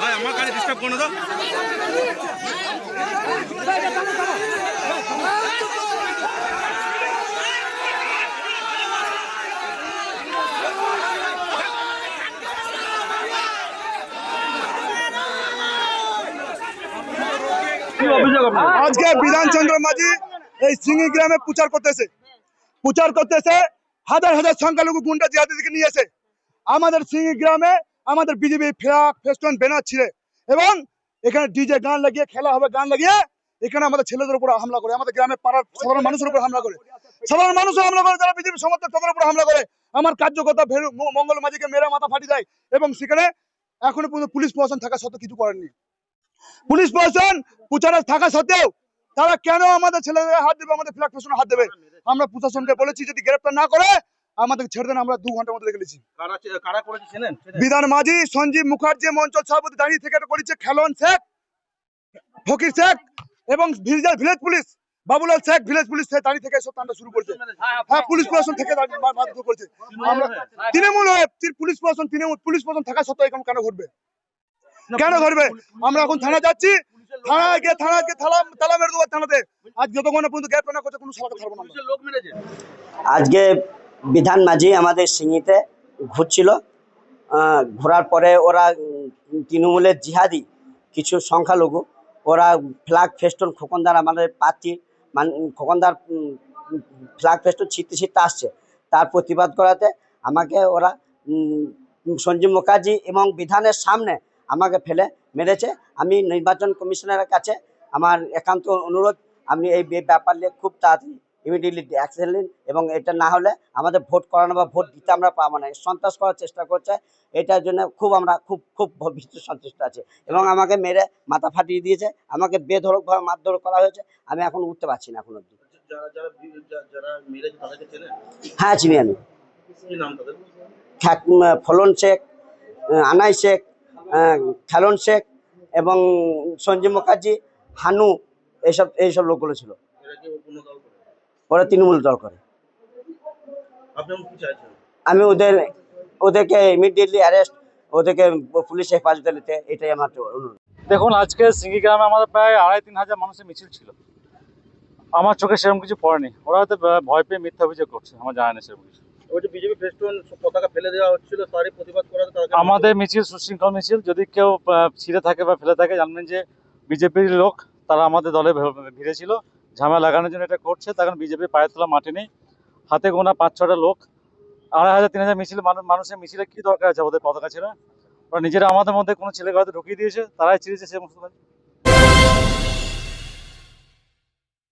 ভাই আমার কাছে ডিস্টার্ব করো তো। আজকে বিধানচন্দ্র মাঝি এই সিঙ্গি গ্রামে প্রচার করতেছে হাজার হাজার সংখ্যালঘু গুন্ডা জিহাদিদেরকে নিয়ে এসে আমাদের সিঙ্গি গ্রামে আমাদের বিজেপি ফ্ল্যাগ ফেস্টুন ব্যানার ছিঁড়ে এবং এখানে ডিজে গান লাগিয়ে খেলা হবে, গান লাগিয়ে এখানে আমাদের ছেলেদের উপর হামলা করে, আমাদের গ্রামের পাড়ার সাধারণ মানুষের উপর হামলা করে, সাধারণ মানুষও হামলা করে, যারা বিজেপি সমর্থক তাদের উপর হামলা করে, আমার কার্যকর্তা মঙ্গল মাঝিকে মেরে মাথা ফাটি দেয়। এবং সেখানে এখনো পর্যন্ত পুলিশ প্রশাসন থাকা সত্ত্বেও কিছু করেননি। পুলিশ প্রশাসন প্রচারে থাকা সত্ত্বেও তারা কেন আমাদের ছেলেদের হাত দেবে, আমাদের ফ্ল্যাগ ফেস্টুনে হাত দেবে? আমরা প্রশাসনকে বলেছি যদি গ্রেপ্তার না করে আমাদের ছেড়ে দেন। আমরা 2 ঘন্টার মধ্যে দেখে নিয়েছি। বিধান মাঝি, সঞ্জীব মুখার্জি, অঞ্চল সভাপতি দাঁড়িয়ে থেকে করেছে, খেলন শেখ, ফকির শেখ এবং village police Babulal Sheikh, village police দাঁড়িয়ে থেকে সব কাণ্ড শুরু করেছে। হ্যাঁ, পুলিশ প্রশাসন থেকে মারধর করেছে। আমরা তৃণমূল পুলিশ প্রশাসন থাকা সত্ত্বেও এখন কেন ঘটবে? আমরা এখন থানা যাচ্ছি, থানায় গিয়ে তালা মেরে দেবো থানাতে। আজ যতক্ষণ পর্যন্ত গ্রেপ্তার না করছে কোনো সালাকে ছাড়বো না। আজকে বিধান মাঝি আমাদের সিঙ্গিতে ঘুরছিল, ঘোরার পরে ওরা তৃণমূলের জিহাদি কিছু সংখ্যালঘু ওরা ফ্ল্যাগ ফেস্টুন খোকনদার আমাদের প্রার্থী খোকনদার ফ্ল্যাগ ফেস্টুন ছিটতে আসছে, তার প্রতিবাদ করাতে আমাকে ওরা সঞ্জীব মুখার্জি এবং বিধানের সামনে আমাকে ফেলে মেরেছে। আমি নির্বাচন কমিশনারের কাছে আমার একান্ত অনুরোধ, আপনি এই ব্যাপার নিয়ে খুব তাড়াতাড়ি ইমিডিয়েটলি অ্যাকশন নিন এবং এটা না হলে আমাদের ভোট করানো বা ভোট দিতে আমরা পাবো না। সন্ত্রাস করার চেষ্টা করছে, এটার জন্য আমরা খুব ভীত সন্তুষ্ট আছে এবং আমাকে মেরে মাথা ফাটিয়ে দিয়েছে, আমাকে বেধড়কভাবে মারধর করা হয়েছে। আমি এখন উঠতে পারছি না এখন অব্দি। হ্যাঁ চিনি আমি, ফলন শেখ, আনাই শেখ, খেলন শেখ এবং সঞ্জীব মুখার্জি, হানু, এইসব লোকগুলো ছিল। ওরা তৃণমূল দল করে। আমি ওদেরকে ইমিডিয়েটলি অ্যারেস্ট, ওদেরকে পুলিশ হেফাজতে নিতে, এটাই আমার অনুরোধ। দেখুন, আজকে সিঙ্গি গ্রামে আমাদের প্রায় 2,5-3 হাজার মানুষের মিছিল ছিল। আমার চোখে সেরকম কিছু পড়েনি, ওরা হয়তো ভয় পেয়ে মিথ্যা অভিযোগ করছে, আমার জানা নেই সেরকম কিছু। বিজেপি ফেস্টুন পতাকা ফেলে দেওয়া হচ্ছিল, তারই প্রতিবাদ করাতে আমাদের মিছিল সুশৃঙ্খল মিছিল, যদি কেউ ছিঁড়ে থাকে বা ফেলে থাকে জানবেন যে বিজেপির লোক, তারা আমাদের দলে ভিড়েছিল, ঝামেলা লাগানোর জন্য এটা করছে। তখন বিজেপির পায়ের তোলা মাটি নেই, হাতে গোনা 5-6টা লোক, 2,500-3,000 মিছিল মানুষের মিছিলে কি দরকার আছে ওদের পতাকা ছেড়ে? ওরা নিজেরা আমাদের মধ্যে কোনো ছেলেকে হয়তো ঢুকিয়ে দিয়েছে, তারাই ছিঁড়েছে সে সমস্ত।